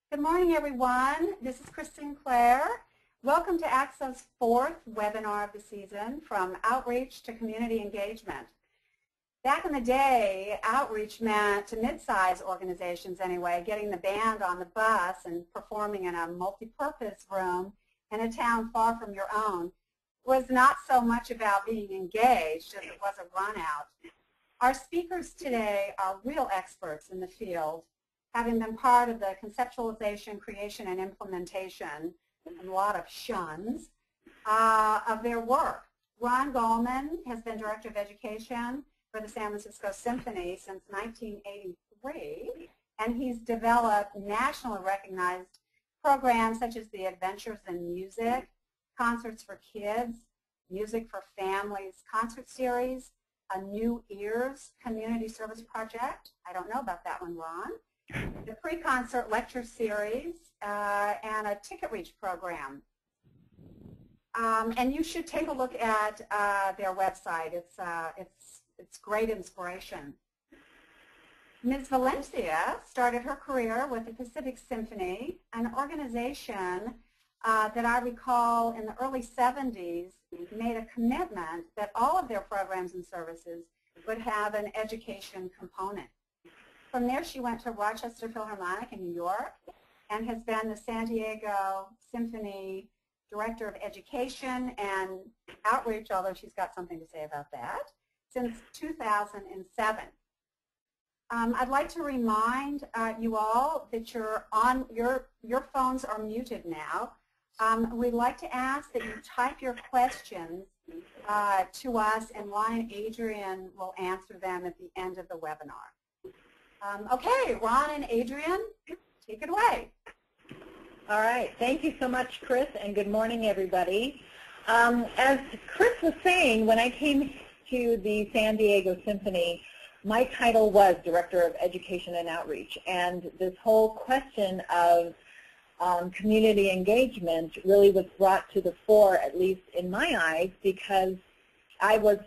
Good morning, everyone. This is Kristen Clare. Welcome to AXO's fourth webinar of the season, From Outreach to Community Engagement. Back in the day, outreach meant to mid-size organizations anyway, getting the band on the bus and performing in a multi-purpose room in a town far from your own. It was not so much about being engaged as it was a run-out. Our speakers today are real experts in the field, having been part of the conceptualization, creation, and implementation, and a lot of shuns, of their work. Ron Gallman has been Director of Education for the San Francisco Symphony since 1983, and he's developed nationally recognized programs such as the Adventures in Music, Concerts for Kids, Music for Families concert series, a New Ears community service project. I don't know about that one, Ron. The pre-concert lecture series, and a TicketReach program. And you should take a look at their website. It's great inspiration. Ms. Valencia started her career with the Pacific Symphony, an organization that I recall in the early 70s made a commitment that all of their programs and services would have an education component. From there, she went to Rochester Philharmonic in New York and has been the San Diego Symphony Director of Education and Outreach, although she's got something to say about that, since 2007. I'd like to remind you all that your phones are muted now. We'd like to ask that you type your questions to us, and Ron and Adrienne will answer them at the end of the webinar. Okay, Ron and Adrienne, take it away. All right. Thank you so much, Chris, and good morning, everybody. As Chris was saying, when I came to the San Diego Symphony, my title was Director of Education and Outreach, and this whole question of community engagement really was brought to the fore, at least in my eyes, because I was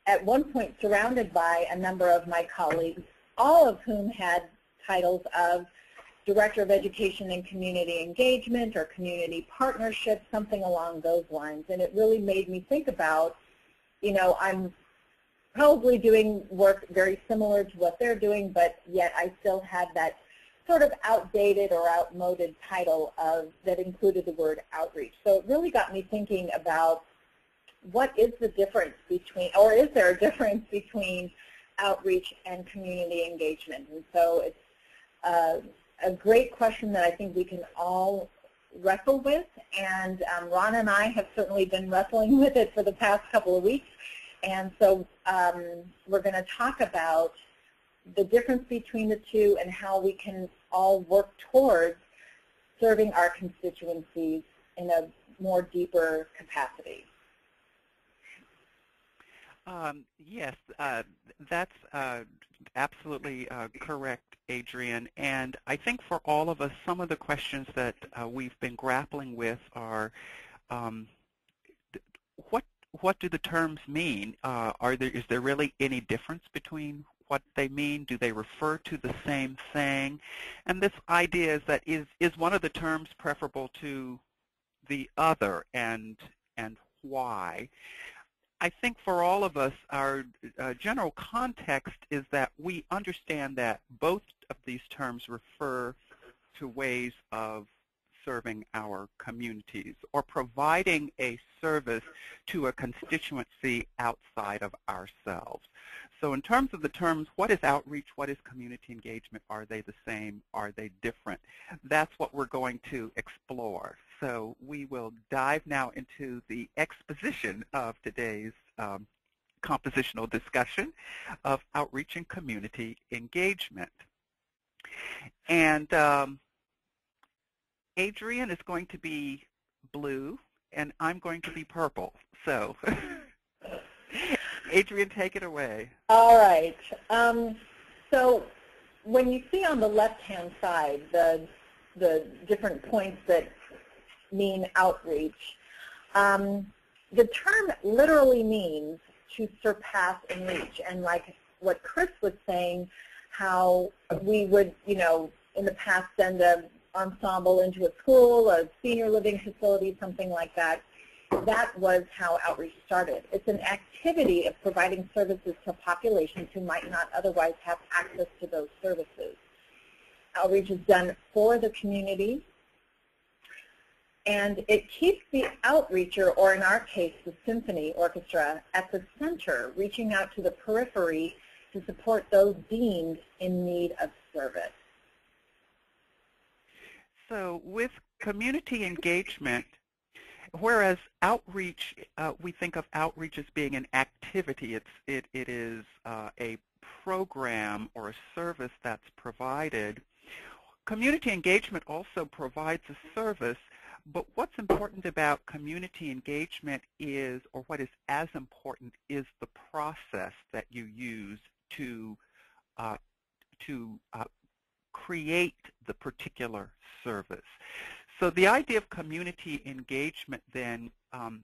at one point surrounded by a number of my colleagues, all of whom had titles of Director of Education and Community Engagement or Community Partnership, something along those lines. And it really made me think about, you know, I'm probably doing work very similar to what they're doing, but yet I still had that sort of outdated or outmoded title that included the word outreach. So it really got me thinking about what is the difference between, or is there a difference between outreach and community engagement? And so it's a great question that I think we can all wrestle with, and Ron and I have certainly been wrestling with it for the past couple of weeks, and so we're going to talk about the difference between the two and how we can all work towards serving our constituencies in a more deeper capacity. Yes, that's absolutely correct, Adrienne. And I think for all of us, some of the questions that we've been grappling with are, what do the terms mean? Is there really any difference between what they mean? Do they refer to the same thing? And this idea is that is one of the terms preferable to the other, and why? I think for all of us, our general context is that we understand that both of these terms refer to ways of serving our communities or providing a service to a constituency outside of ourselves. So in terms of the terms, what is outreach, what is community engagement? Are they the same? Are they different? That's what we're going to explore. So we will dive now into the exposition of today's compositional discussion of outreach and community engagement. And Adrienne is going to be blue, and I'm going to be purple. So Adrienne, take it away. All right. So when you see on the left-hand side the different points that mean outreach, the term literally means to surpass and reach. And like what Chris was saying, how we would, in the past send a ensemble into a school, a senior living facility, something like that. That was how outreach started. It's an activity of providing services to populations who might not otherwise have access to those services. Outreach is done for the community, and it keeps the outreacher, or in our case, the symphony orchestra, at the center, reaching out to the periphery to support those deemed in need of service. So with community engagement, whereas outreach, we think of outreach as being an activity. It is a program or a service that's provided. Community engagement also provides a service, but what's important about community engagement is, or what is as important, is the process that you use to create the particular service. So the idea of community engagement then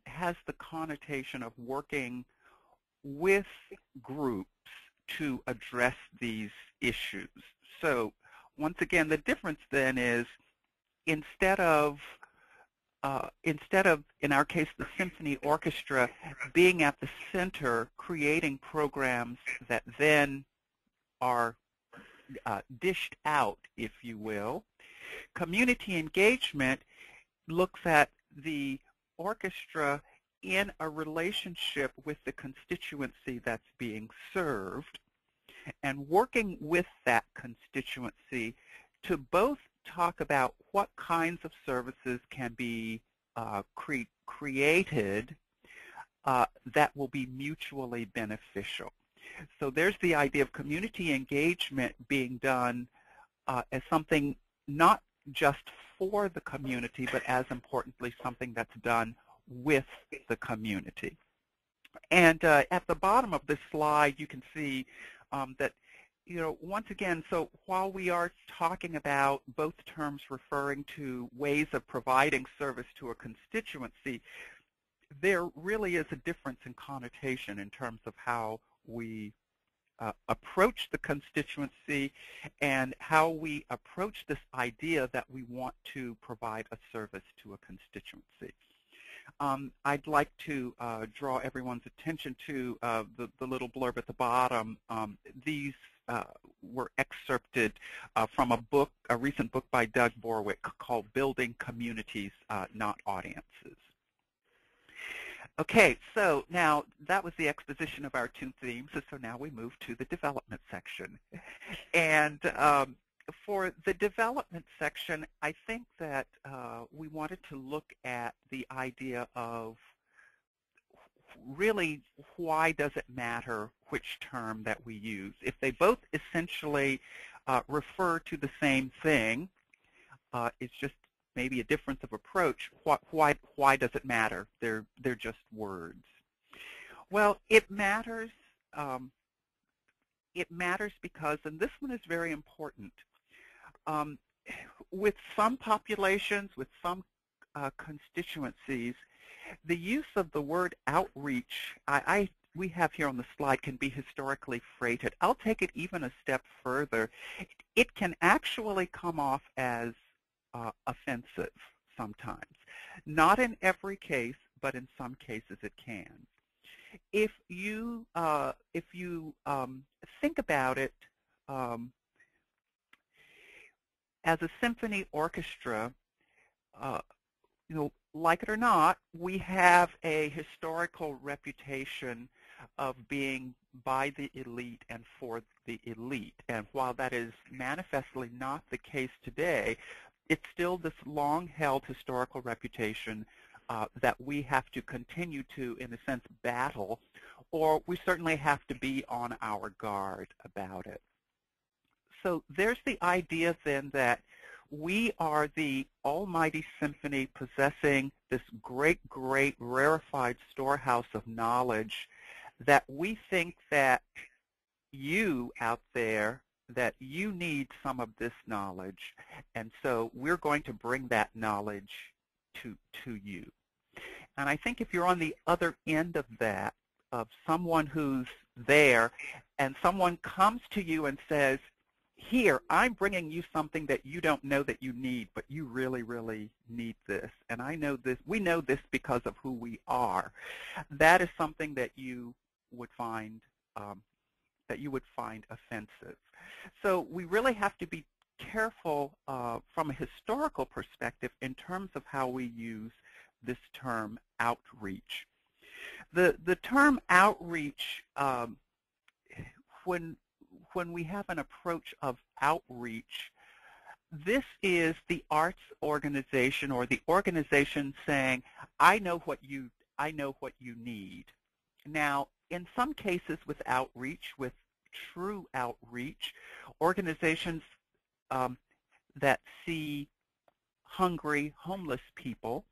has the connotation of working with groups to address these issues. So once again, the difference then is instead of, in our case, the symphony orchestra being at the center, creating programs that then are dished out, if you will, community engagement looks at the orchestra in a relationship with the constituency that's being served and working with that constituency to both talk about what kinds of services can be created that will be mutually beneficial. So there's the idea of community engagement being done as something not just for the community, but as importantly, something that's done with the community. And at the bottom of this slide, you can see that, once again, so while we are talking about both terms referring to ways of providing service to a constituency, there really is a difference in connotation in terms of how we approach the constituency and how we approach this idea that we want to provide a service to a constituency. I'd like to draw everyone's attention to the little blurb at the bottom. These were excerpted from a recent book by Doug Borwick called Building Communities, Not Audiences. Okay, so now that was the exposition of our two themes, so now we move to the development section. And for the development section, I think that we wanted to look at the idea of really why does it matter which term that we use. If they both essentially refer to the same thing, it's just maybe a difference of approach. Why does it matter? They're just words. Well, it matters. It matters because, and this one is very important, with some populations, with some constituencies, the use of the word outreach, we have here on the slide, can be historically freighted. I'll take it even a step further. It can actually come off as offensive sometimes. Not in every case, but in some cases it can. If you think about it, as a symphony orchestra, like it or not, we have a historical reputation of being by the elite and for the elite. And while that is manifestly not the case today, it's still this long-held historical reputation that we have to continue to, in a sense, battle, or we certainly have to be on our guard about it. So there's the idea then that we are the almighty symphony possessing this great, great rarefied storehouse of knowledge that we think that you out there, that you need some of this knowledge, and so we're going to bring that knowledge to you. And I think if you're on the other end of that, of someone who's there, and someone comes to you and says, here, I'm bringing you something that you don't know that you need, but you really, really need this. And I know this, we know this because of who we are. That is something that you would find offensive. So we really have to be careful from a historical perspective in terms of how we use this term outreach. The term outreach, when we have an approach of outreach, this is the arts organization or the organization saying, I know what you need. Now, in some cases with outreach, with true outreach, organizations that see hungry, homeless people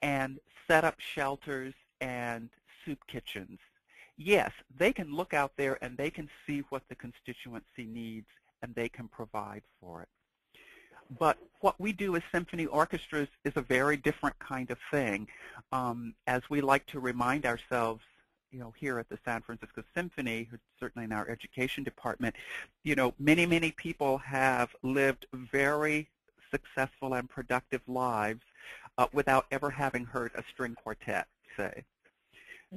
and set up shelters and soup kitchens. Yes, they can look out there and they can see what the constituency needs and they can provide for it. But what we do as symphony orchestras is a very different kind of thing. As we like to remind ourselves, here at the San Francisco Symphony, certainly in our education department, many, many people have lived very successful and productive lives without ever having heard a string quartet, say.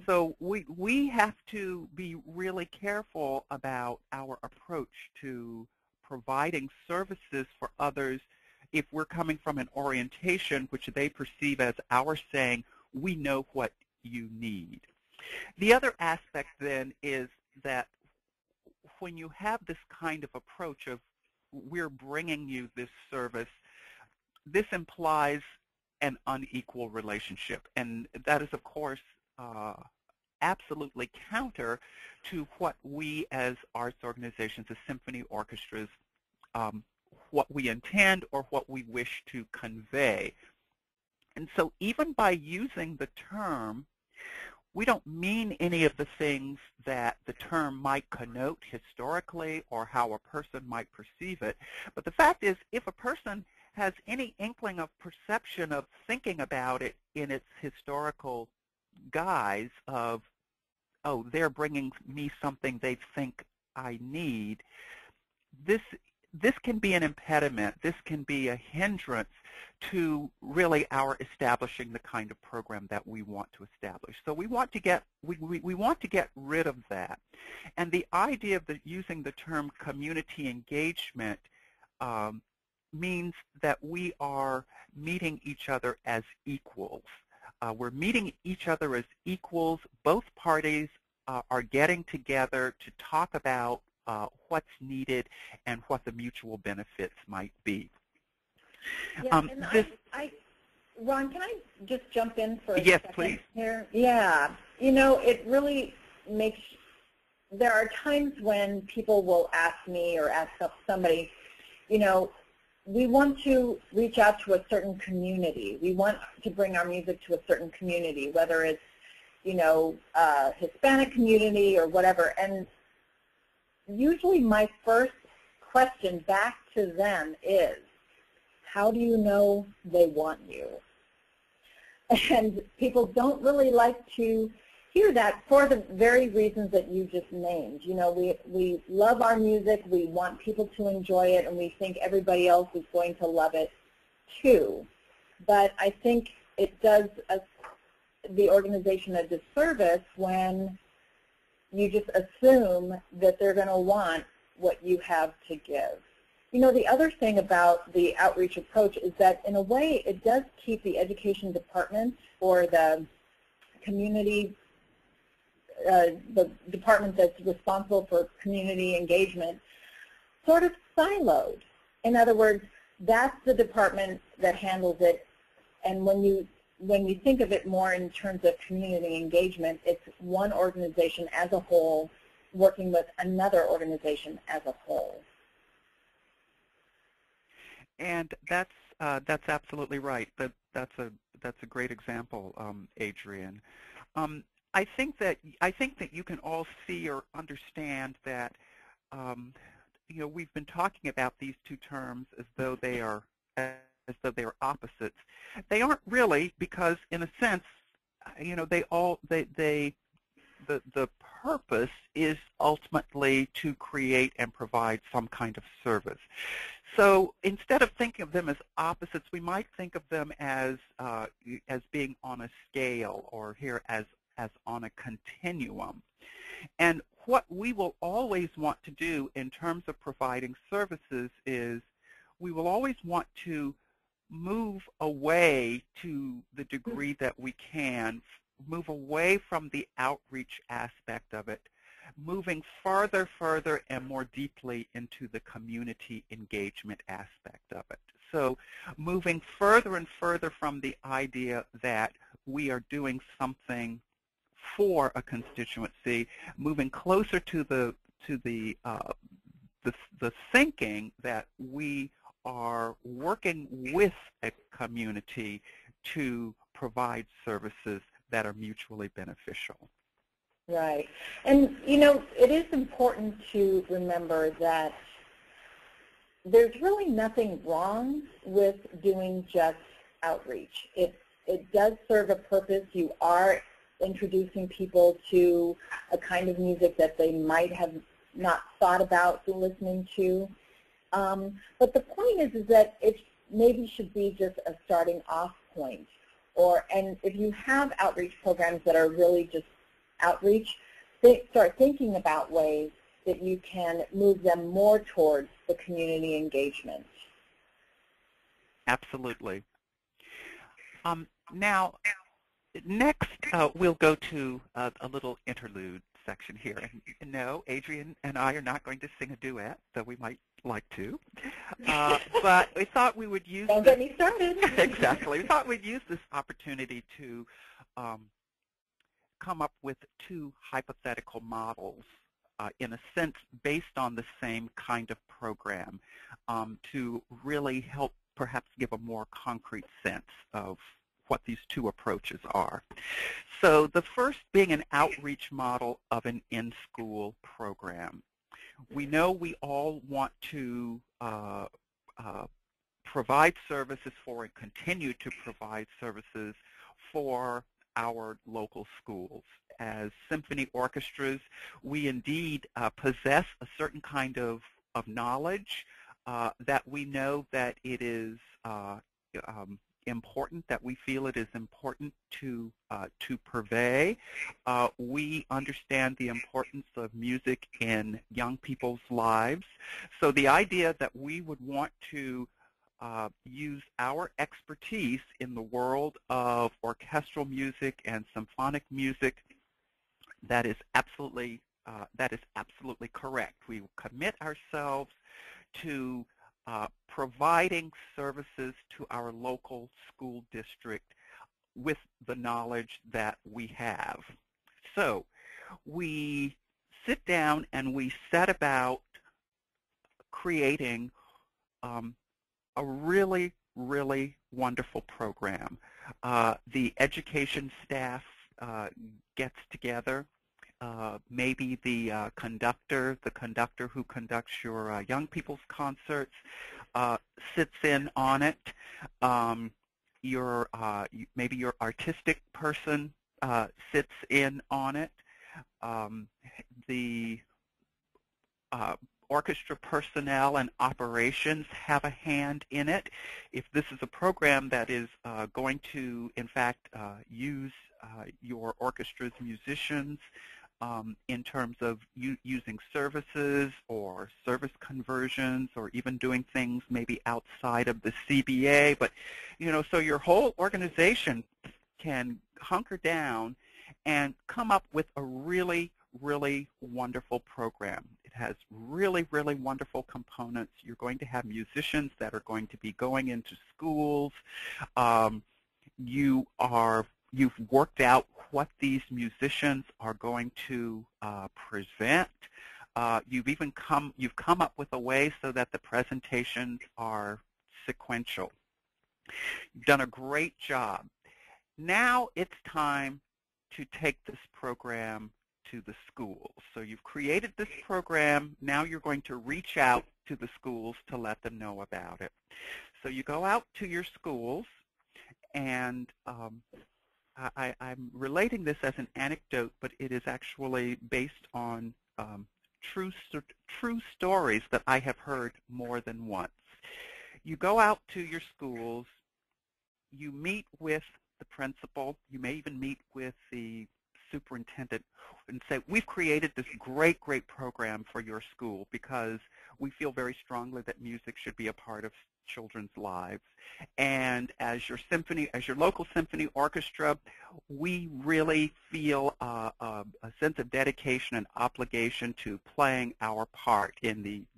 So we have to be really careful about our approach to providing services for others if we're coming from an orientation which they perceive as our saying, we know what you need. The other aspect then is that when you have this kind of approach of we're bringing you this service, this implies an unequal relationship. And that is, of course, absolutely counter to what we as arts organizations, as symphony orchestras, what we intend or what we wish to convey. And so even by using the term, we don't mean any of the things that the term might connote historically or how a person might perceive it. But the fact is, if a person has any inkling of perception of thinking about it in its historical guise of, oh, they're bringing me something they think I need, this can be an impediment. This can be a hindrance to really our establishing the kind of program that we want to establish. So we want to get rid of that. And the idea of using the term community engagement means that we are meeting each other as equals. We're meeting each other as equals. Both parties are getting together to talk about what's needed and what the mutual benefits might be. Yeah, Ron, can I just jump in for a yes, second please. here? Yeah, it really makes, there are times when people will ask me or ask somebody, we want to reach out to a certain community. We want to bring our music to a certain community, whether it's, Hispanic community or whatever. And usually my first question back to them is, how do you know they want you? And people don't really like to hear that for the very reasons that you just named. We love our music, we want people to enjoy it, and we think everybody else is going to love it too. But I think it does the organization a disservice when you just assume that they're going to want what you have to give. The other thing about the outreach approach is that, in a way, it does keep the education department or the community, the department that's responsible for community engagement, sort of siloed. In other words, that's the department that handles it, and when you think of it more in terms of community engagement, it's one organization as a whole working with another organization as a whole. And that's absolutely right. That's a great example, Adrienne. I think that you can all see or understand that we've been talking about these two terms as though they are opposites. They aren't really, because in a sense, the purpose is ultimately to create and provide some kind of service. So instead of thinking of them as opposites, we might think of them as being on a scale, or here as on a continuum. And what we will always want to do in terms of providing services is we will always want to move away, to the degree that we can, move away from the outreach aspect of it, moving further and more deeply into the community engagement aspect of it. So moving further and further from the idea that we are doing something for a constituency, moving closer to the thinking that we are working with a community to provide services that are mutually beneficial. Right. And, you know, it is important to remember that there's really nothing wrong with doing just outreach. It does serve a purpose. You are introducing people to a kind of music that they might have not thought about listening to. But the point is that it maybe should be just a starting off point. And if you have outreach programs that are really just outreach, start thinking about ways that you can move them more towards the community engagement. Absolutely. Now, next we'll go to a little interlude section here. And no, Adrienne and I are not going to sing a duet, though we might like to. But we thought we would use Don't get me started. Exactly. We thought we'd use this opportunity to come up with two hypothetical models, in a sense based on the same kind of program, to really help perhaps give a more concrete sense of what these two approaches are. So the first being an outreach model of an in-school program. We know we all want to provide services for and continue to provide services for our local schools. As symphony orchestras, we indeed possess a certain kind of knowledge that we know that it is important, that we feel it is important to purvey. We understand the importance of music in young people's lives. So the idea that we would want to use our expertise in the world of orchestral music and symphonic music, that is absolutely correct. We commit ourselves to providing services to our local school district with the knowledge that we have. So we sit down and we set about creating a really, really wonderful program. The education staff gets together. Maybe the conductor who conducts your young people's concerts sits in on it. Maybe your artistic person sits in on it. The orchestra personnel and operations have a hand in it. If this is a program that is going to, in fact, use your orchestra's musicians in terms of using services or service conversions, or even doing things maybe outside of the CBA, but so your whole organization can hunker down and come up with a really, really wonderful program. It has really, really wonderful components. You're going to have musicians that are going to be going into schools. You've worked out what these musicians are going to present. You've come up with a way so that the presentations are sequential. You've done a great job. Now it's time to take this program to the schools. So you've created this program. Now you're going to reach out to the schools to let them know about it. So you go out to your schools, and I'm relating this as an anecdote, but it is actually based on true stories that I have heard more than once. You go out to your schools, you meet with the principal, you may even meet with the superintendent and say, we've created this great program for your school because we feel very strongly that music should be a part of children's lives. And as your local symphony orchestra, we really feel a sense of dedication and obligation to playing our part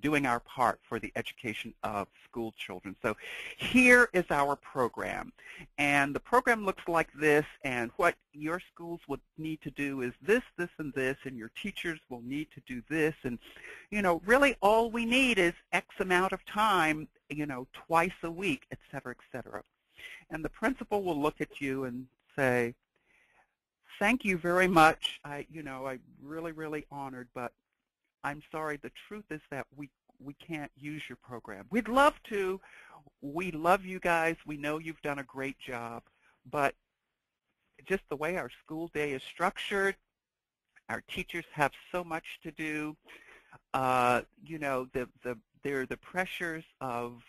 doing our part for the education of school children. So here is our program. And the program looks like this, and what your schools would need to do is this, and this, and your teachers will need to do this. And, really all we need is X amount of time, twice a week, et cetera, et cetera. And the principal will look at you and say, thank you very much. I'm really honored, but I'm sorry. The truth is that we can't use your program. We'd love to. We love you guys. We know you've done a great job, but just the way our school day is structured, our teachers have so much to do. There are the pressures of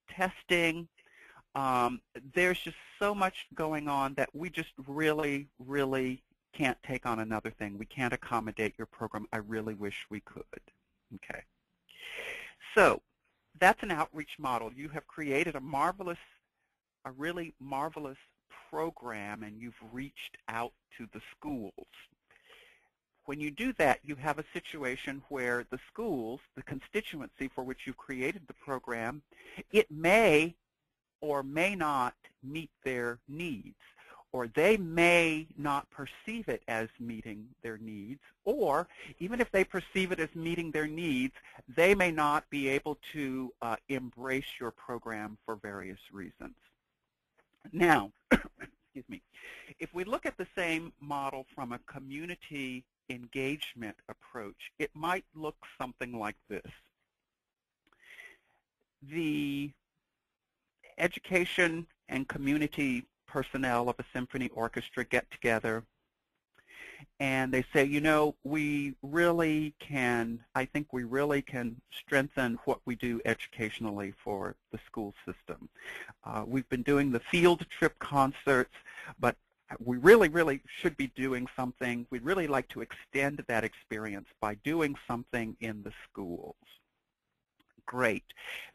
testing. There's just so much going on that we just really can't take on another thing. We can't accommodate your program. I really wish we could. Okay. So that's an outreach model. You have created a really marvelous program, and you've reached out to the schools. When you do that, you have a situation where the schools, the constituency for which you created the program, it may or may not meet their needs, or they may not perceive it as meeting their needs, or even if they perceive it as meeting their needs, they may not be able to embrace your program for various reasons. Now, excuse me, if we look at the same model from a community engagement approach, it might look something like this. The education and community personnel of a symphony orchestra get together and they say, we really can, I think we really can strengthen what we do educationally for the school system. We've been doing the field trip concerts, but we really should be doing something. We'd really like to extend that experience by doing something in the schools. Great.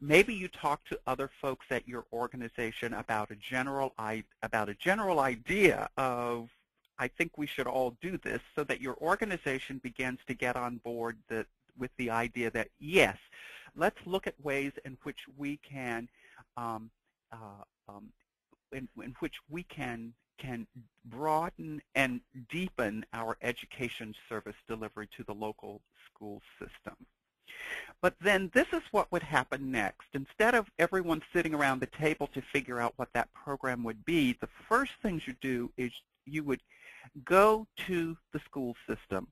Maybe you talk to other folks at your organization about a general idea of, I think we should all do this, so that your organization begins to get on board with the idea that, yes, let's look at ways in which we can broaden and deepen our education service delivery to the local school system. But then this is what would happen next. Instead of everyone sitting around the table to figure out what that program would be, the first things you do is you would go to the school system.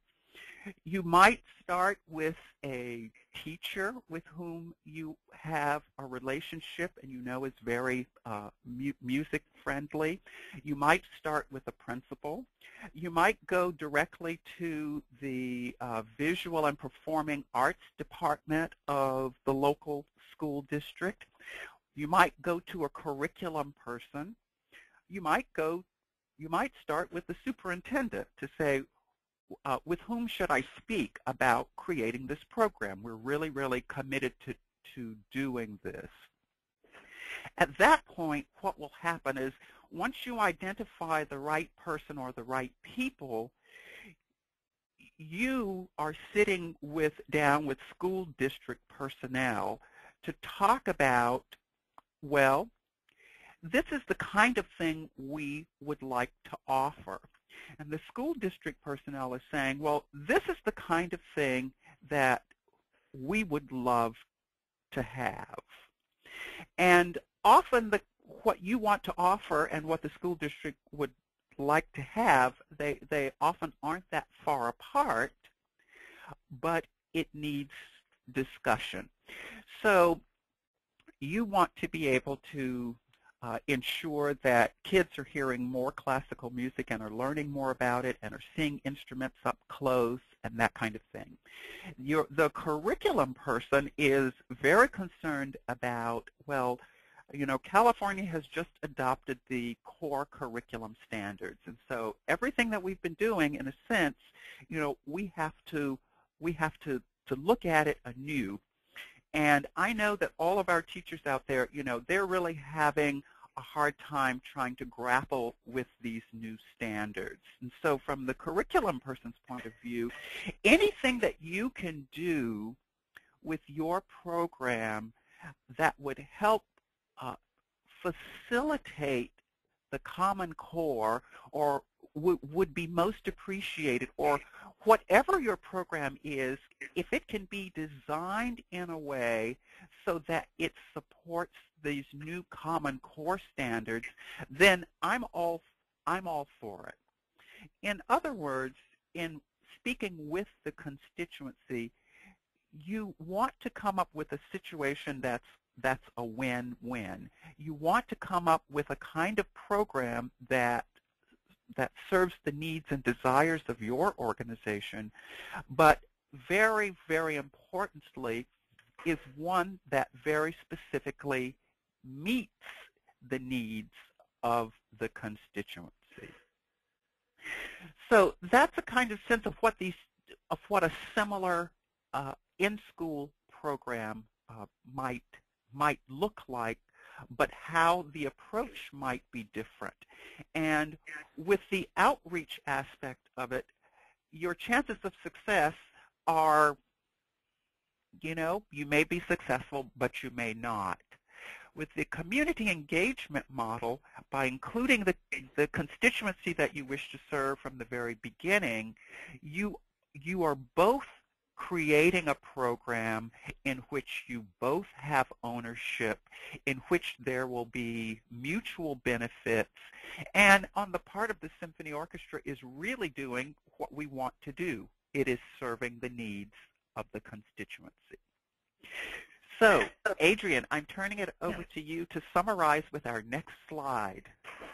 You might start with a teacher with whom you have a relationship and is very music friendly. You might start with a principal. You might go directly to the visual and performing arts department of the local school district. You might go to a curriculum person. You might start with the superintendent to say, with whom should I speak about creating this program? We're really committed to doing this. At that point, what will happen is once you identify the right person or the right people, you are sitting down with school district personnel to talk about, well, this is the kind of thing we would like to offer. And the school district personnel is saying, well, this is the kind of thing that we would love to have. And often what you want to offer and what the school district would like to have, they often aren't that far apart, but it needs discussion. So you want to be able to ensure that kids are hearing more classical music and are learning more about it and are seeing instruments up close and that kind of thing. The curriculum person is very concerned about, well, you know, California has just adopted the core curriculum standards, and so everything that we've been doing, in a sense, you know, we have to look at it anew. And I know that all of our teachers out there, you know, they're really having a hard time trying to grapple with these new standards. And so from the curriculum person's point of view, anything that you can do with your program that would help facilitate the Common Core, or would be most appreciated, or whatever your program is, if it can be designed in a way so that it supports these new Common Core standards, then I'm all for it. In other words, in speaking with the constituency, you want to come up with a situation that's a win-win. You want to come up with a kind of program that serves the needs and desires of your organization, but very, very importantly, is one that very specifically meets the needs of the constituency. So that's a kind of sense of what a similar in-school program might look like, but how the approach might be different. And with the outreach aspect of it, your chances of success are, you know, you may be successful, but you may not. With the community engagement model, by including the constituency that you wish to serve from the very beginning, you are both creating a program in which you both have ownership, in which there will be mutual benefits, and on the part of the symphony orchestra is really doing what we want to do. It is serving the needs of the constituency. So, Adrienne, I'm turning it over to you to summarize with our next slide.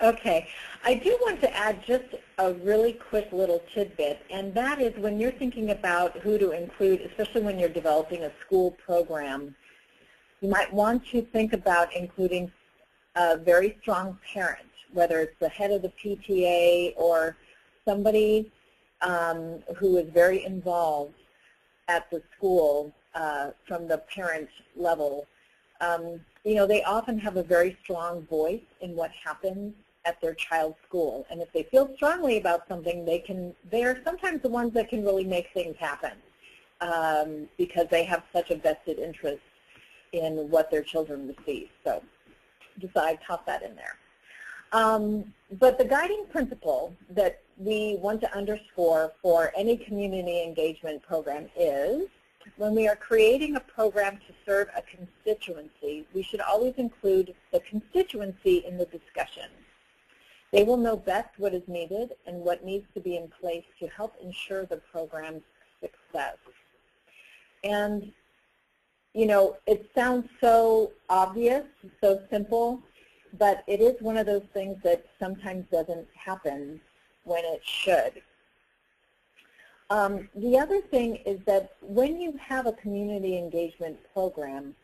Okay. I do want to add just a really quick little tidbit, and that is when you're thinking about who to include, especially when you're developing a school program, you might want to think about including a very strong parent, whether it's the head of the PTA or somebody who is very involved at the school from the parent level. You know, they often have a very strong voice in what happens at their child's school, and if they feel strongly about something, they are sometimes the ones that can really make things happen because they have such a vested interest in what their children receive. So just I toss that in there. But the guiding principle that we want to underscore for any community engagement program is, when we are creating a program to serve a constituency, we should always include the constituency in the discussion. They will know best what is needed and what needs to be in place to help ensure the program's success. And, you know, it sounds so obvious, so simple, but it is one of those things that sometimes doesn't happen when it should. The other thing is that when you have a community engagement program,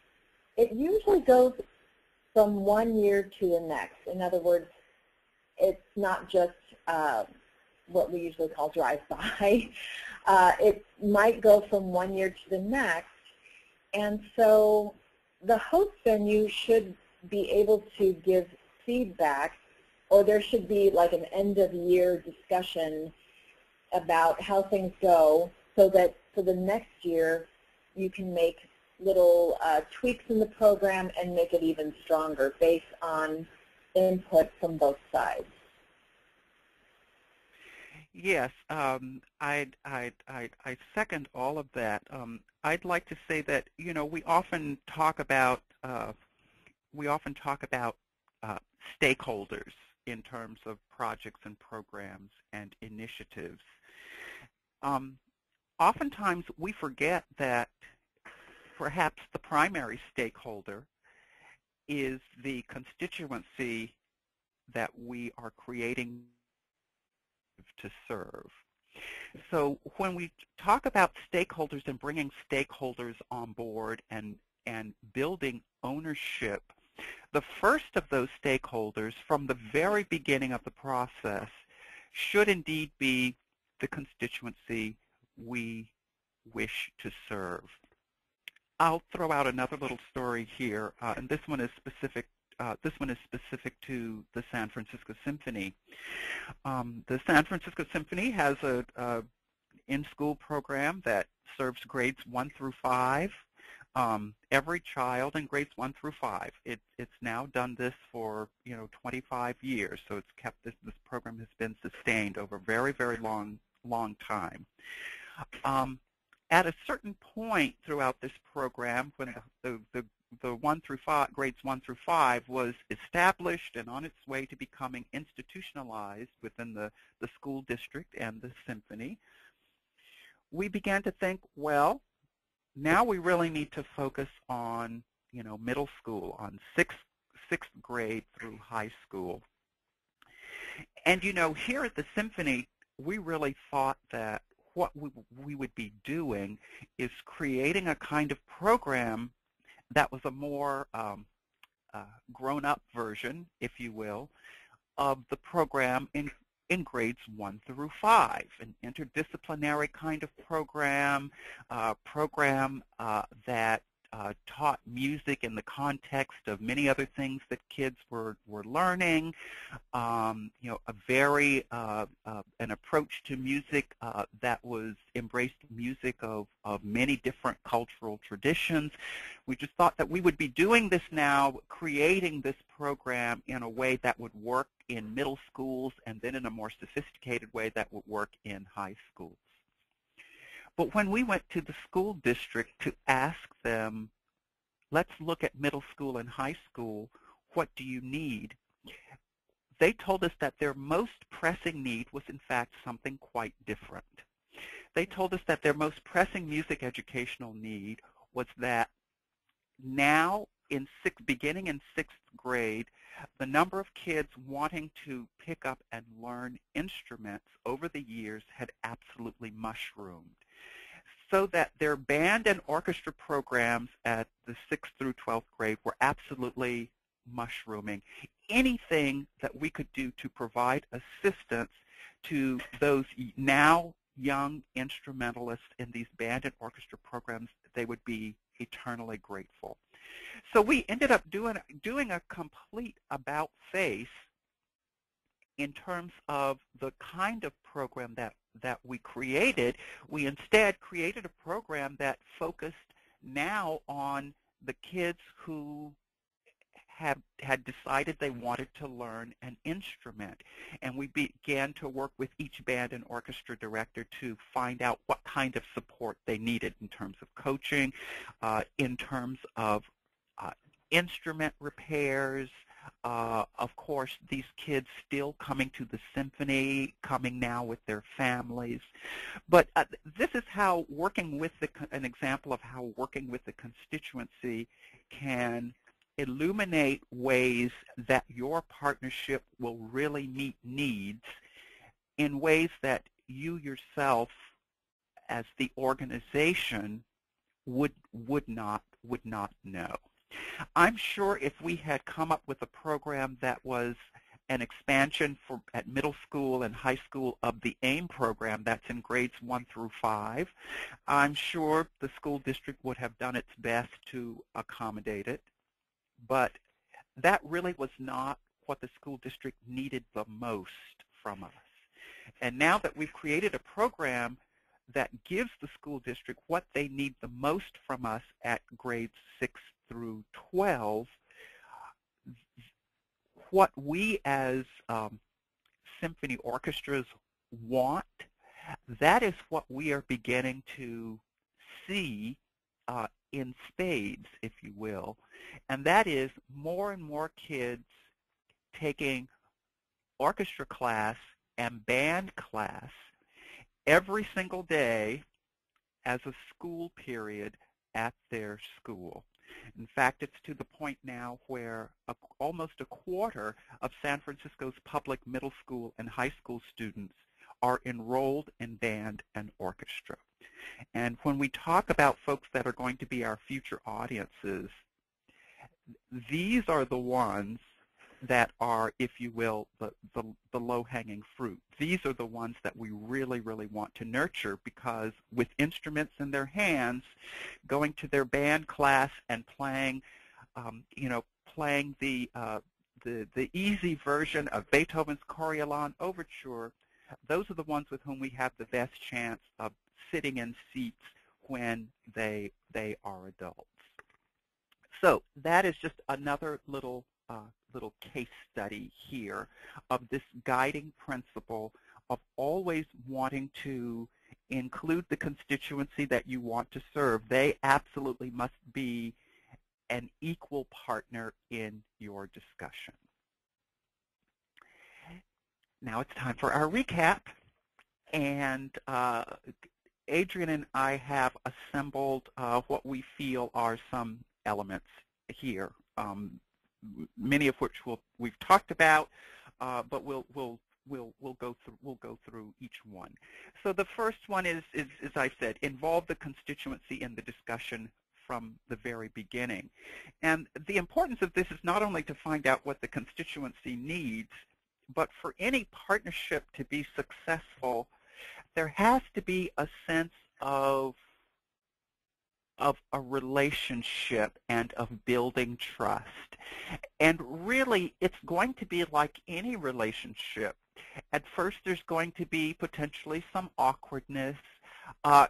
it usually goes from one year to the next. In other words, it's not just what we usually call drive-by. It might go from one year to the next, and so the host venue should be able to give feedback, or there should be like an end-of-year discussion about how things go, so that for the next year you can make little tweaks in the program and make it even stronger based on input from both sides. Yes, I second all of that. I'd like to say that, you know, we often talk about stakeholders in terms of projects and programs and initiatives. Oftentimes we forget that perhaps the primary stakeholder is the constituency that we are creating to serve. So when we talk about stakeholders and bringing stakeholders on board and building ownership, the first of those stakeholders from the very beginning of the process should indeed be the constituency we wish to serve. I'll throw out another little story here, and this one is specific. This one is specific to the San Francisco Symphony. The San Francisco Symphony has a in-school program that serves grades 1 through 5. Every child in grades 1 through 5. It's now done this for 25 years, so it's kept this program has been sustained over a very, very long time. At a certain point throughout this program, when the 1 through 5, grades 1 through 5 was established and on its way to becoming institutionalized within the school district and the symphony, we began to think, well, now we really need to focus on, middle school, on sixth grade through high school. And, here at the symphony, we really thought that what we would be doing is creating a kind of program that was a more grown-up version, if you will, of the program in grades 1 through 5, an interdisciplinary kind of program, that taught music in the context of many other things that kids were learning, an approach to music that embraced music of many different cultural traditions. We just thought that we would be doing this now, creating this program in a way that would work in middle schools and then in a more sophisticated way that would work in high schools. But when we went to the school district to ask them, let's look at middle school and high school, what do you need? They told us that their most pressing need was in fact something quite different. They told us that their most pressing music educational need was that now, beginning in 6th grade, the number of kids wanting to pick up and learn instruments over the years had absolutely mushroomed, so that their band and orchestra programs at the 6th through 12th grade were absolutely mushrooming. Anything that we could do to provide assistance to those now young instrumentalists in these band and orchestra programs, they would be eternally grateful. So we ended up doing a complete about-face in terms of the kind of program that we created. We instead created a program that focused now on the kids who had decided they wanted to learn an instrument. And we began to work with each band and orchestra director to find out what kind of support they needed in terms of coaching, in terms of instrument repairs. Of course, these kids still coming to the symphony, coming now with their families. But this is how working with an example of how working with the constituency can illuminate ways that your partnership will really meet needs in ways that you yourself, as the organization, would not know. I'm sure if we had come up with a program that was an expansion at middle school and high school of the AIM program that's in grades 1 through 5, I'm sure the school district would have done its best to accommodate it. But that really was not what the school district needed the most from us. And now that we've created a program that gives the school district what they need the most from us at grades 6 through 12, what we as symphony orchestras want, that is what we are beginning to see in spades, if you will, and that is more and more kids taking orchestra class and band class every single day as a school period at their school. In fact, it's to the point now where almost a quarter of San Francisco's public middle school and high school students are enrolled in band and orchestra. And when we talk about folks that are going to be our future audiences, these are the ones that are, if you will, the low-hanging fruit. These are the ones that we really, really want to nurture, because with instruments in their hands, going to their band class and playing, playing the easy version of Beethoven's Coriolan Overture, those are the ones with whom we have the best chance of sitting in seats when they are adults. So that is just another little case study here of this guiding principle of always wanting to include the constituency that you want to serve. They absolutely must be an equal partner in your discussion. Now it's time for our recap, and Adrienne and I have assembled what we feel are some elements here, many of which we've talked about, but we'll go through each one. So the first one is, as I said, involve the constituency in the discussion from the very beginning. And the importance of this is not only to find out what the constituency needs, but for any partnership to be successful, there has to be a sense of a relationship and of building trust. And really, it's going to be like any relationship. At first, there's going to be potentially some awkwardness.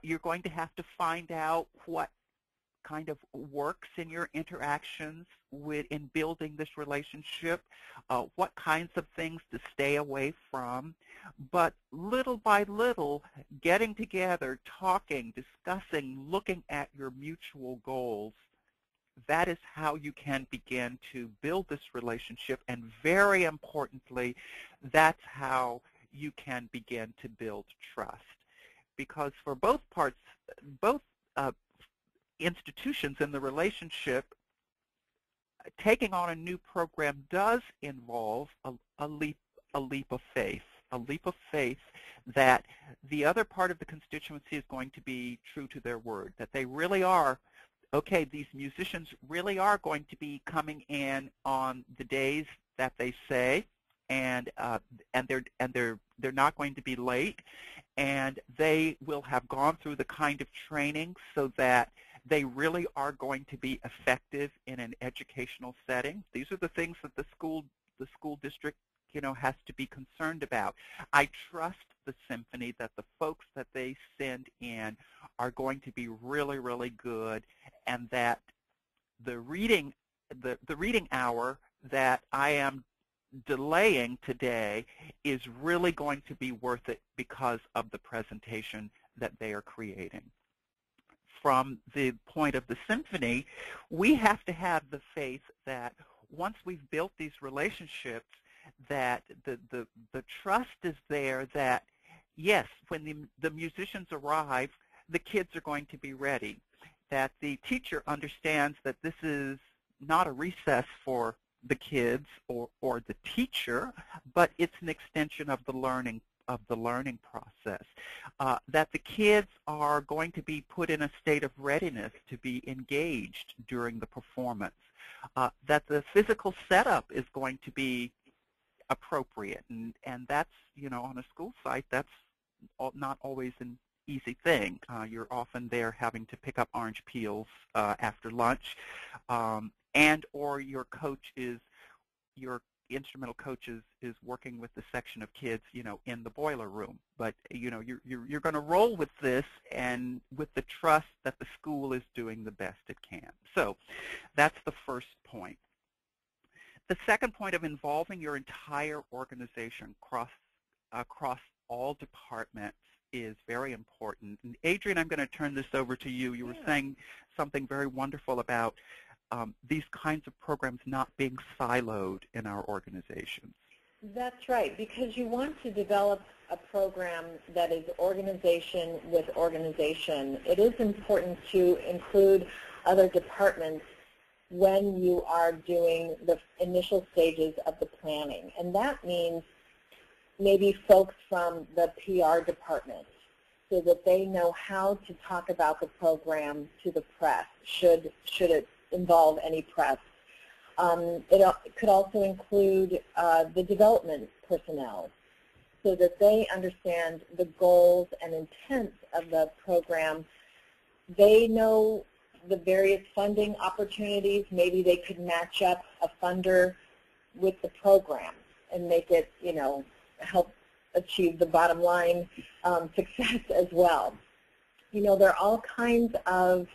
You're going to have to find out what kind of works in your interactions in building this relationship, what kinds of things to stay away from. But little by little, getting together, talking, discussing, looking at your mutual goals, that is how you can begin to build this relationship. And very importantly, that's how you can begin to build trust. Because for both parts, both institutions in the relationship, taking on a new program does involve a leap of faith. A leap of faith that the other part of the constituency is going to be true to their word, that they really are, okay, these musicians really are going to be coming in on the days that they say, and they're not going to be late, and they will have gone through the kind of training so that they really are going to be effective in an educational setting. These are the things that the school district has to be concerned about. I trust the symphony that the folks that they send in are going to be really, really good, and that the reading hour that I am delaying today is really going to be worth it because of the presentation that they are creating. From the point of the symphony, we have to have the faith that once we've built these relationships, that the trust is there that, yes, when the musicians arrive, the kids are going to be ready, that the teacher understands that this is not a recess for the kids or the teacher, but it's an extension of the learning process, that the kids are going to be put in a state of readiness to be engaged during the performance, that the physical setup is going to be appropriate, and that's, on a school site, that's not always an easy thing. You're often there having to pick up orange peels after lunch, and or your instrumental coach is working with the section of kids, in the boiler room. But you're going to roll with this, and with the trust that the school is doing the best it can. So that's the first point. The second point of involving your entire organization across all departments is very important. And Adrienne, I'm going to turn this over to you. You were saying something very wonderful about these kinds of programs not being siloed in our organizations. That's right, because you want to develop a program that is organization with organization. It is important to include other departments when you are doing the initial stages of the planning. And that means maybe folks from the PR department, so that they know how to talk about the program to the press, should it involve any press. It could also include the development personnel, so that they understand the goals and intents of the program. They know the various funding opportunities. Maybe they could match up a funder with the program and make it, help achieve the bottom line success as well. There are all kinds of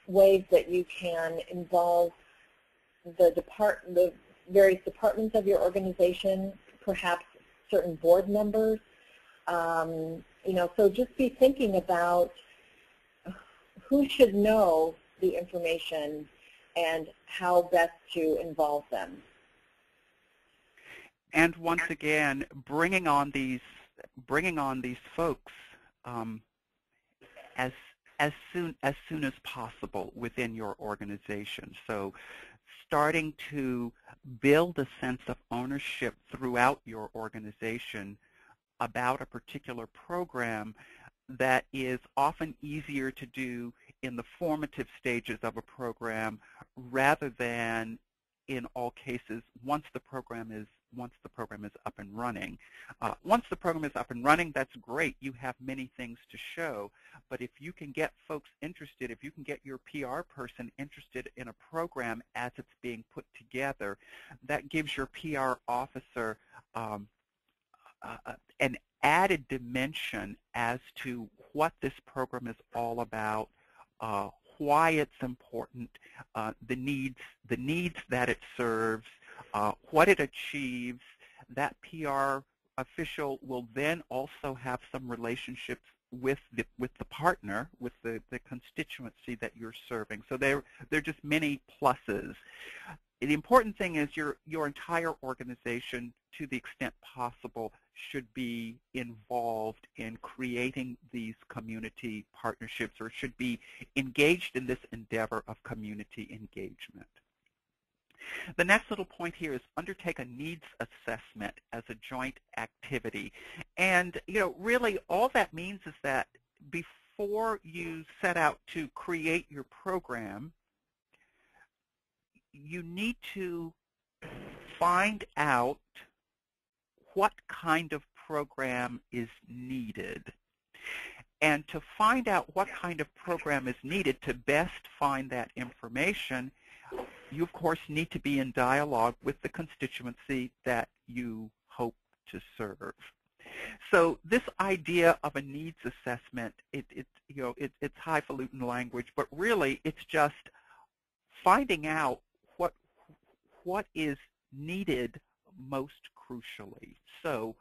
ways that you can involve the various departments of your organization, perhaps certain board members. So just be thinking about who should know the information and how best to involve them. And once again, bringing on these folks as soon as possible within your organization. So starting to build a sense of ownership throughout your organization about a particular program that is often easier to do in the formative stages of a program, rather than in all cases once the program is up and running. Once the program is up and running, that's great. You have many things to show. But if you can get folks interested, if you can get your PR person interested in a program as it's being put together, that gives your PR officer an added dimension as to what this program is all about, why it's important, the needs that it serves, what it achieves. That PR official will then also have some relationships with the partner, with the constituency that you're serving. So there are just many pluses. The important thing is your entire organization, to the extent possible, should be involved in creating these community partnerships, or should be engaged in this endeavor of community engagement. The next little point here is undertake a needs assessment as a joint activity. And really all that means is that before you set out to create your program, you need to find out what kind of program is needed. And to find out what kind of program is needed, to best find that information, you of course need to be in dialogue with the constituency that you hope to serve. So this idea of a needs assessment, it's highfalutin language, but really it's just finding out what is needed most crucially. So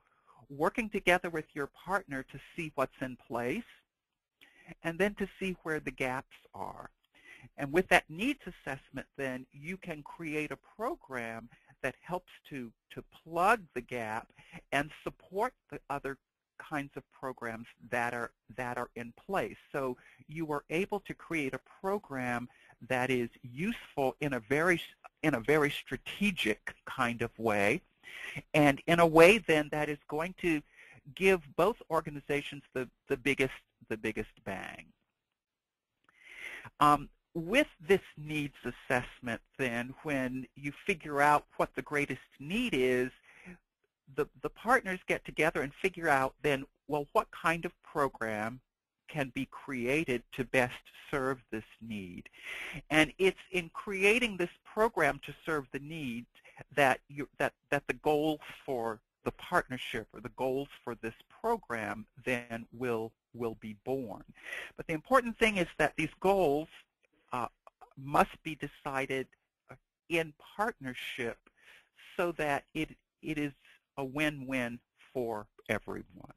working together with your partner to see what's in place, and then to see where the gaps are. And with that needs assessment, then you can create a program that helps to plug the gap and support the other kinds of programs that are in place. So you are able to create a program that is useful in a very strategic kind of way, and in a way then that is going to give both organizations the biggest bang. With this needs assessment then, when you figure out what the greatest need is, the partners get together and figure out then, well, what kind of program can be created to best serve this need. And it's in creating this program to serve the need that the goals for the partnership, or the goals for this program, then will be born. But the important thing is that these goals must be decided in partnership, so that it is a win-win for everyone.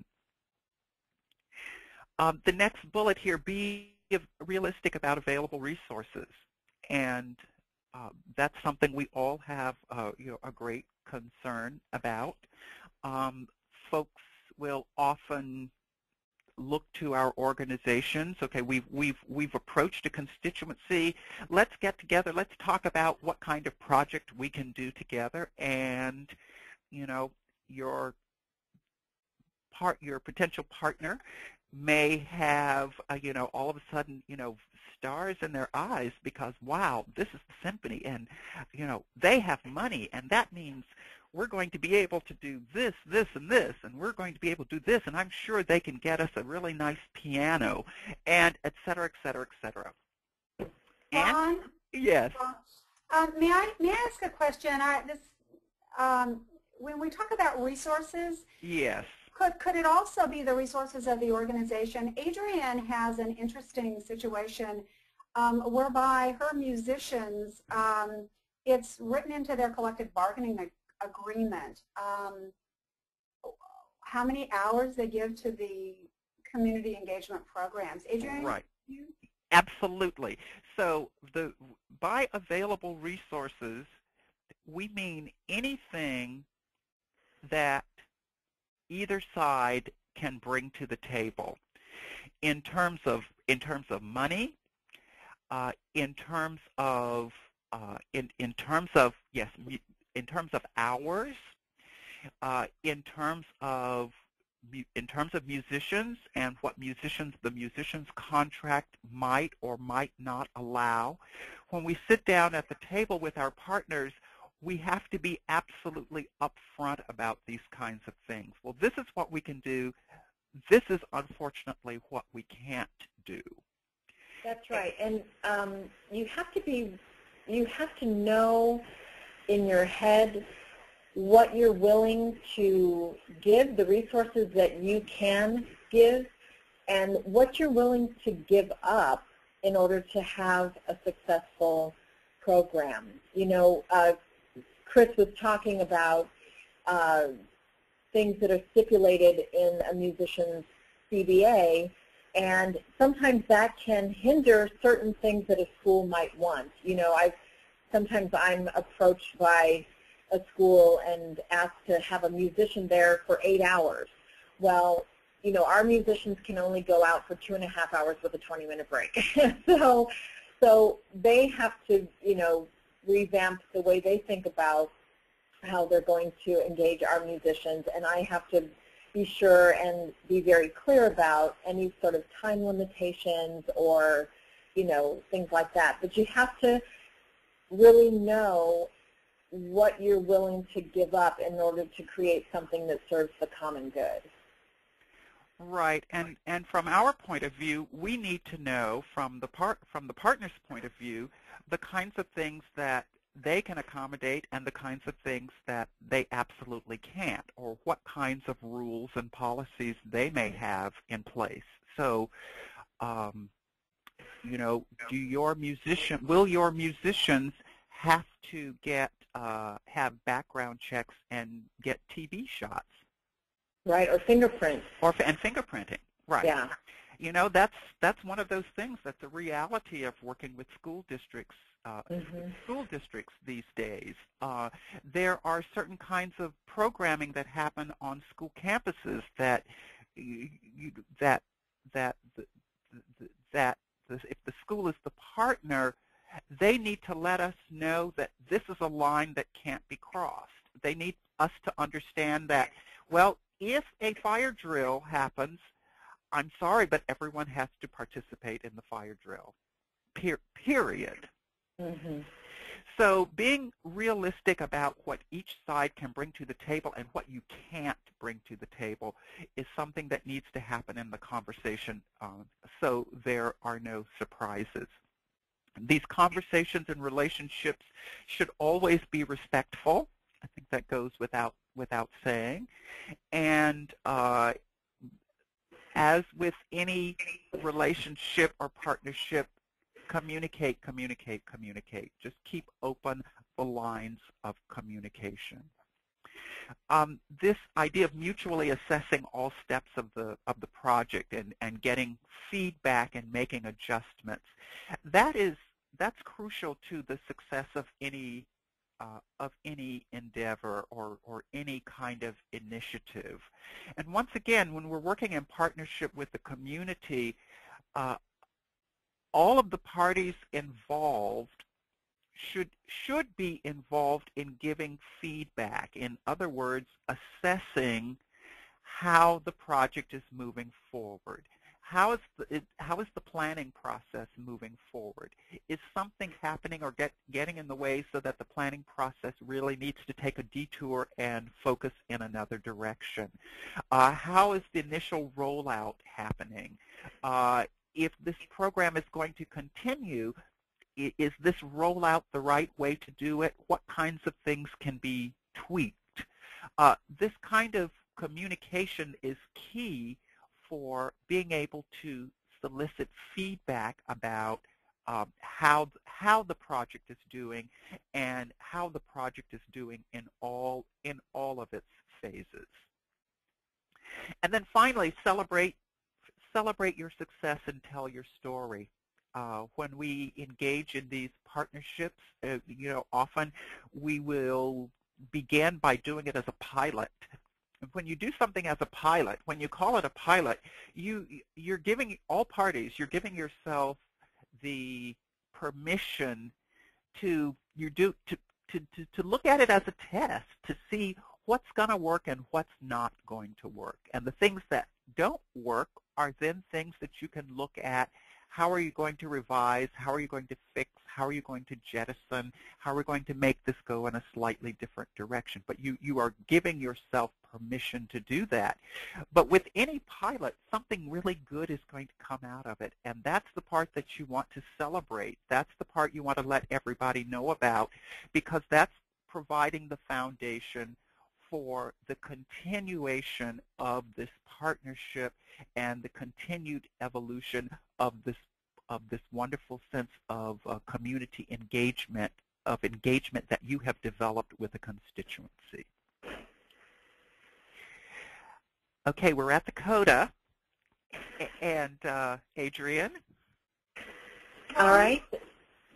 The next bullet here, be realistic about available resources. And that's something we all have a great concern about. Folks will often look to our organizations. Okay, we've approached a constituency. Let's get together. Let's talk about what kind of project we can do together. And your potential partner may have all of a sudden stars in their eyes because, wow, this is the symphony, and they have money, and that means we're going to be able to do this, this, and this, and we're going to be able to do this, and I'm sure they can get us a really nice piano, and et cetera, et cetera, et cetera. Ron? Yes. May I ask a question? When we talk about resources, yes. Could it also be the resources of the organization? Adrienne has an interesting situation whereby her musicians, it's written into their collective bargaining agreement how many hours they give to the community engagement programs. Adrienne? Right. Absolutely. So by available resources, we mean anything that either side can bring to the table in terms of money, in terms of hours, in terms of musicians and what the musicians contract might or might not allow. When we sit down at the table with our partners, we have to be absolutely upfront about these kinds of things. Well, this is what we can do. This is unfortunately what we can't do. That's right. And you have to know in your head what you're willing to give, the resources that you can give, and what you're willing to give up in order to have a successful program. Chris was talking about things that are stipulated in a musician's CBA, and sometimes that can hinder certain things that a school might want. Sometimes I'm approached by a school and asked to have a musician there for 8 hours. Well, our musicians can only go out for 2.5 hours with a 20-minute break. So they have to, revamp the way they think about how they're going to engage our musicians, and I have to be sure and be very clear about any sort of time limitations or, things like that. But you have to really know what you're willing to give up in order to create something that serves the common good. Right, and from our point of view, we need to know from the partner's point of view the kinds of things that they can accommodate and the kinds of things that they absolutely can't, or what kinds of rules and policies they may have in place. So, will your musicians have to have background checks and get TB shots? Right, or fingerprints. And fingerprinting, right. Yeah. That's one of those things that's a reality of working with school districts these days. There are certain kinds of programming that happen on school campuses that if the school is the partner, they need to let us know that this is a line that can't be crossed. They need us to understand that, well, if a fire drill happens, I'm sorry, but everyone has to participate in the fire drill, period. Mm-hmm. So being realistic about what each side can bring to the table and what you can't bring to the table is something that needs to happen in the conversation so there are no surprises. These conversations and relationships should always be respectful. I think that goes without saying. And as with any relationship or partnership, communicate, communicate, communicate. Just keep open the lines of communication. This idea of mutually assessing all steps of the project and getting feedback and making adjustments, that's crucial to the success of any of any endeavor or any kind of initiative. And once again, when we're working in partnership with the community, all of the parties involved should be involved in giving feedback. In other words, assessing how the project is moving forward. How is the planning process moving forward? Is something happening or getting in the way so that the planning process really needs to take a detour and focus in another direction? How is the initial rollout happening? If this program is going to continue, is this rollout the right way to do it? What kinds of things can be tweaked? This kind of communication is key for being able to solicit feedback about how the project is doing and how the project is doing in all of its phases. And then finally, celebrate your success and tell your story. When we engage in these partnerships, often we will begin by doing it as a pilot. When you do something as a pilot, when you call it a pilot, you're giving all parties, you're giving yourself the permission to look at it as a test, to see what's going to work and what's not going to work. And the things that don't work are then things that you can look at. How are you going to revise? How are you going to fix? How are you going to jettison? How are we going to make this go in a slightly different direction? But you are giving yourself permission to do that. But with any pilot, something really good is going to come out of it. And that's the part that you want to celebrate. That's the part you want to let everybody know about, because that's providing the foundation for the continuation of this partnership and the continued evolution of this wonderful sense of community engagement, that you have developed with the constituency. Okay, we're at the coda, and Adrienne? All right.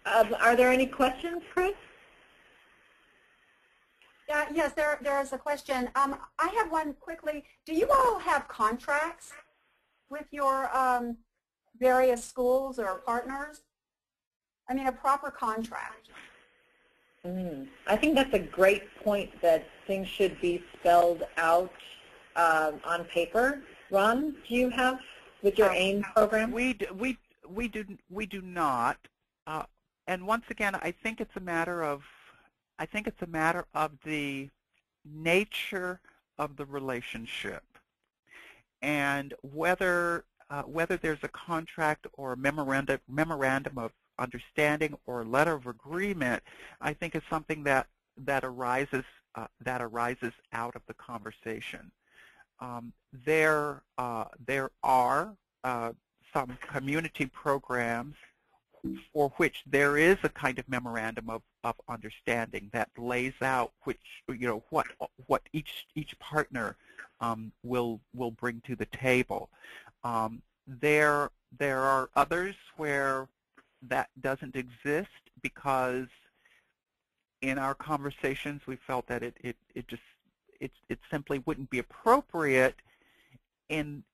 Are there any questions, Chris? Yes, there is a question. I have one quickly. Do you all have contracts with your various schools or partners? I mean, a proper contract. I think that's a great point, that things should be spelled out on paper. Ron, do you have with your AIM program? We do not. And once again, I think it's a matter of the nature of the relationship, and whether there's a contract or a memorandum of understanding or a letter of agreement, I think is something that arises out of the conversation. There are some community programs for which there is a kind of memorandum of understanding that lays out what each partner will bring to the table. There are others where that doesn't exist, because in our conversations we felt that it simply wouldn't be appropriate and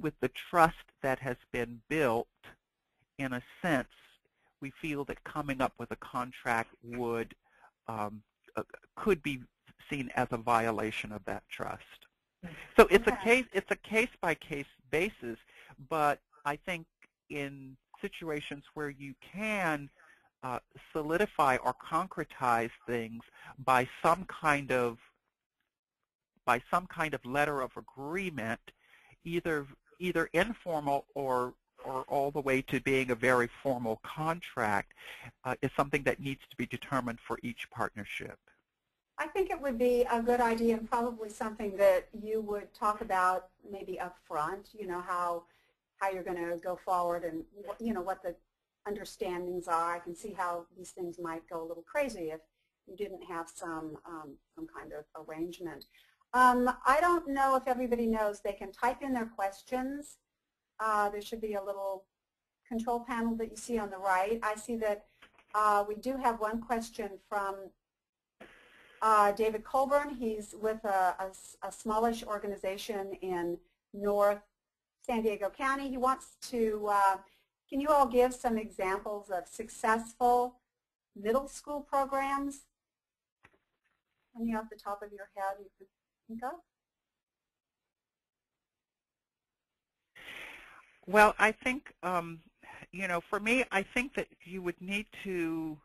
with the trust that has been built. In a sense, we feel that coming up with a contract could be seen as a violation of that trust. So it's a case-by-case basis, but I think in situations where you can solidify or concretize things by some kind of letter of agreement, either informal or all the way to being a very formal contract, is something that needs to be determined for each partnership. I think it would be a good idea, and probably something that you would talk about maybe up front, how you're going to go forward, and what the understandings are. I can see how these things might go a little crazy if you didn't have some kind of arrangement. I don't know if everybody knows they can type in their questions. There should be a little control panel that you see on the right. I see that We do have one question from David Colburn. He's with a smallish organization in North San Diego County. He wants to, can you all give some examples of successful middle school programs? Any off the top of your head you could think of? Well, I think, you know, for me, I think that you would need to,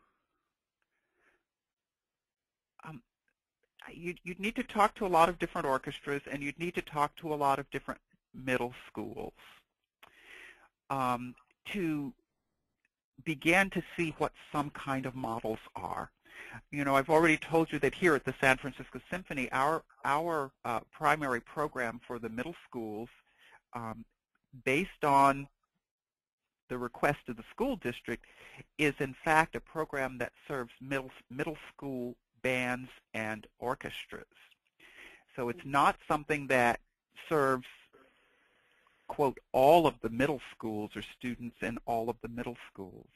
you'd need to talk to a lot of different orchestras, and you'd need to talk to a lot of different middle schools to begin to see what some kind of models are. You know, I've already told you that here at the San Francisco Symphony, our primary program for the middle schools, based on the request of the school district, is in fact a program that serves middle school bands and orchestras. So it's not something that serves, quote, all of the middle schools or students in all of the middle schools.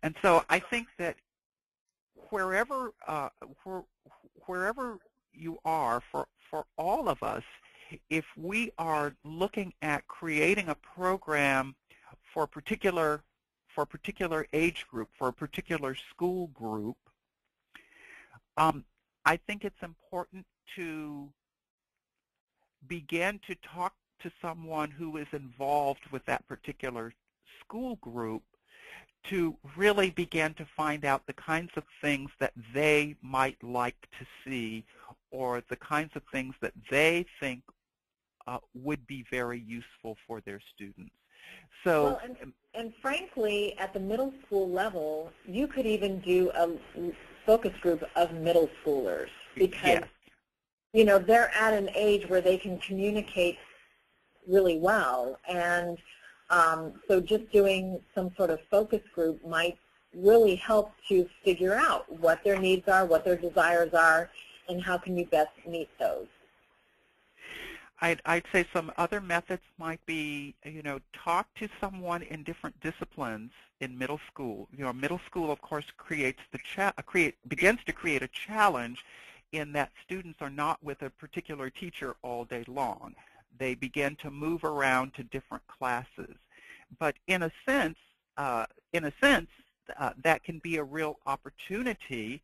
And so I think that wherever you are, for all of us, if we are looking at creating a program for a particular age group, for a particular school group, I think it's important to begin to talk to someone who is involved with that particular school group to really begin to find out the kinds of things that they might like to see, or the kinds of things that they think would be very useful for their students. So, well, and frankly, at the middle school level, you could even do a focus group of middle schoolers, because yes, you know, they're at an age where they can communicate really well, and so just doing some sort of focus group might really help to figure out what their needs are, what their desires are, and how can you best meet those. I'd say some other methods might be, you know, talk to someone in different disciplines in middle school. You know, middle school, of course, begins to create a challenge in that students are not with a particular teacher all day long. They begin to move around to different classes. But in a sense, that can be a real opportunity,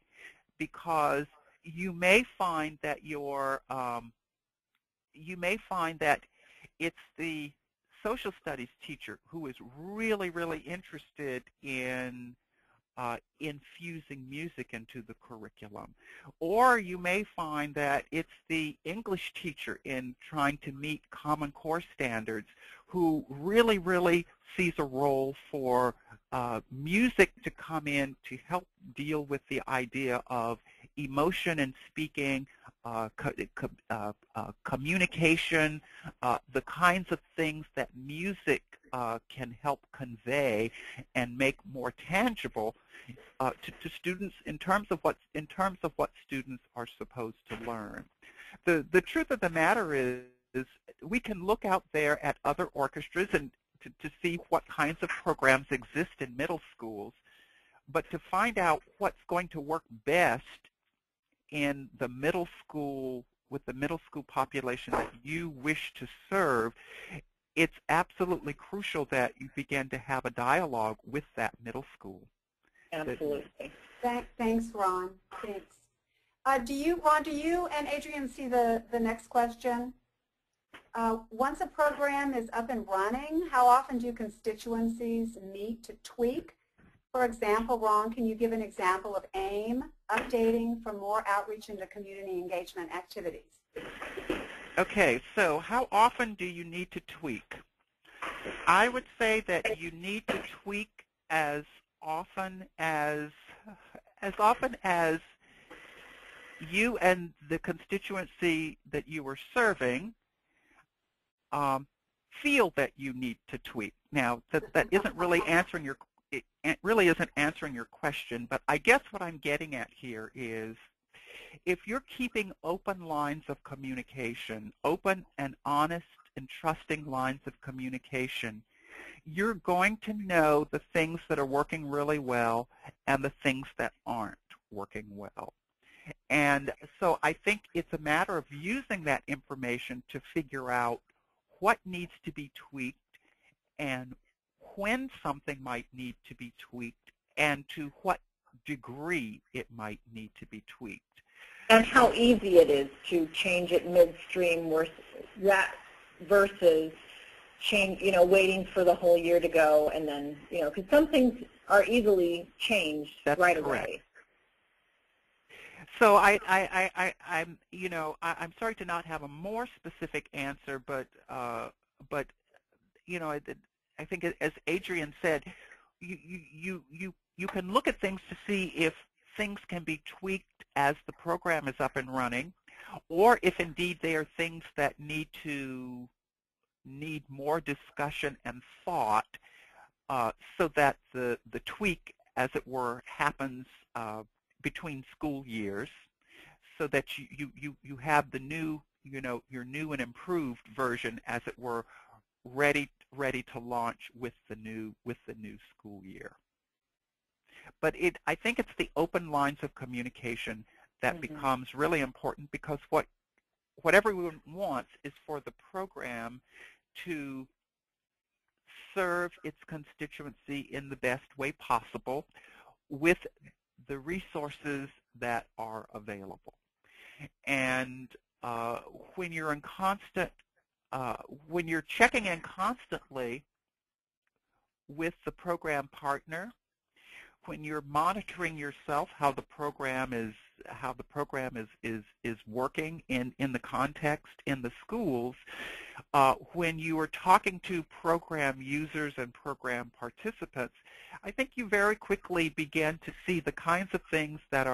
because you may find that it's the social studies teacher who is really, really interested in infusing music into the curriculum. Or you may find that it's the English teacher in trying to meet Common Core standards who really, really sees a role for music to come in to help deal with the idea of emotion and speaking, communication, the kinds of things that music can help convey and make more tangible to students in terms of what students are supposed to learn. The truth of the matter is we can look out there at other orchestras and to see what kinds of programs exist in middle schools, but to find out what's going to work best in the middle school, with the middle school population that you wish to serve, it's absolutely crucial that you begin to have a dialogue with that middle school. Absolutely. Thanks, Ron. Thanks. Ron, do you and Adrienne see the next question? Once a program is up and running, how often do constituencies meet to tweak? For example, Ron, can you give an example of AIM updating for more outreach into community engagement activities? Okay, so how often do you need to tweak? I would say that you need to tweak as often as you and the constituency that you are serving feel that you need to tweak. Now, that isn't really answering your question, but I guess what I'm getting at here is, if you're keeping open lines of communication, open and honest and trusting lines of communication, you're going to know the things that are working really well and the things that aren't working well. And so I think it's a matter of using that information to figure out what needs to be tweaked and when something might need to be tweaked and to what degree it might need to be tweaked. And how easy it is to change it midstream versus change, waiting for the whole year to go and then, because some things are easily changed right away. So I'm sorry to not have a more specific answer, but I think as Adrienne said, you can look at things to see if things can be tweaked as the program is up and running, or if indeed they are things that need more discussion and thought, so that the tweak, as it were, happens between school years, so that you have the new, your new and improved version, as it were, ready to launch with the new school year. But I think it's the open lines of communication that becomes really important, because what everyone wants is for the program to serve its constituency in the best way possible with the resources that are available. And when you're in when you're checking in constantly with the program partner, when you're monitoring yourself how the program is working in the context in the schools, when you are talking to program users and program participants, I think you very quickly begin to see the kinds of things that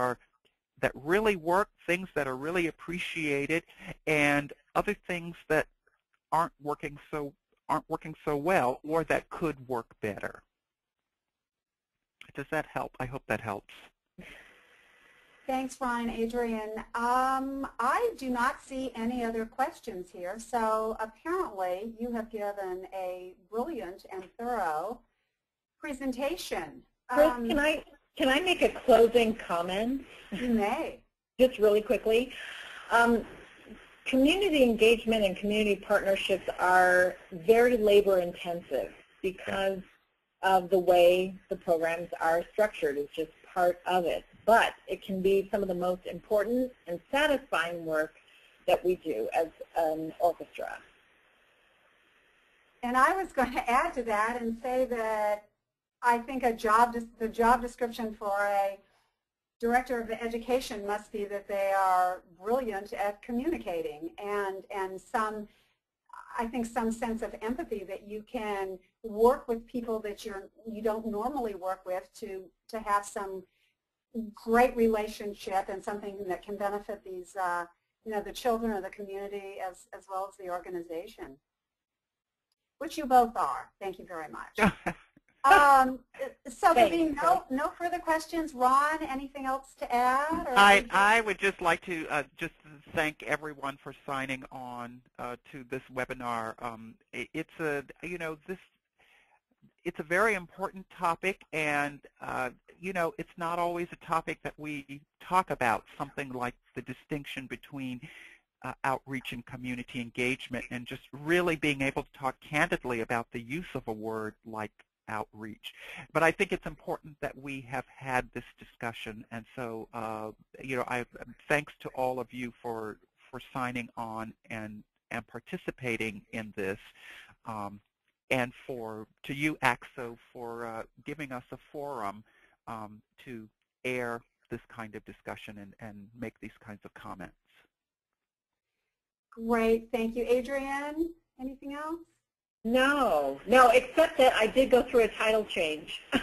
really work, things that are really appreciated, and other things that aren't working so well, or that could work better. Does that help? I hope that helps. Thanks, Ron. Adrienne. I do not see any other questions here, so apparently you have given a brilliant and thorough presentation. Chris, can I make a closing comment? You may. Just really quickly. Community engagement and community partnerships are very labor intensive because of the way the programs are structured. It's just part of it. But it can be some of the most important and satisfying work that we do as an orchestra. And I was going to add to that and say that I think the job description for a director of education must be that they are brilliant at communicating and I think some sense of empathy, that you can work with people that you don't normally work with to have some great relationship and something that can benefit these the children of the community as well as the organization, which you both are. Thank you very much. So there being no further questions, Ron, anything else to add? Or I would just like to just thank everyone for signing on to this webinar. It's a very important topic, and it's not always a topic that we talk about, something like the distinction between outreach and community engagement, and just really being able to talk candidly about the use of a word like outreach. But I think it's important that we have had this discussion, and so thanks to all of you for signing on and participating in this, and to you, AXO, for giving us a forum to air this kind of discussion and make these kinds of comments. Great, thank you. Adrienne, anything else? No, except that I did go through a title change. Yay!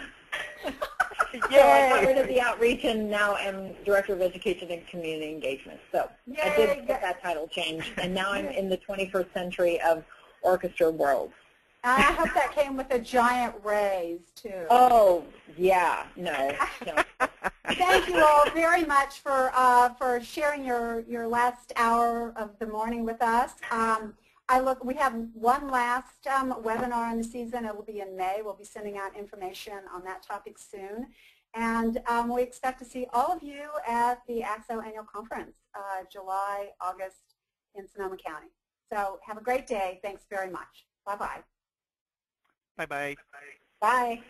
So I got rid of the outreach and now I'm Director of Education and Community Engagement. So Yay! I did get that title change, and now I'm in the 21st century of orchestra world. I hope that came with a giant raise, too. Oh, yeah, no. Thank you all very much for sharing your last hour of the morning with us. We have one last webinar in the season. It will be in May. We'll be sending out information on that topic soon. And we expect to see all of you at the AXO Annual Conference, July, August in Sonoma County. So have a great day. Thanks very much. Bye-bye. Bye-bye. Bye.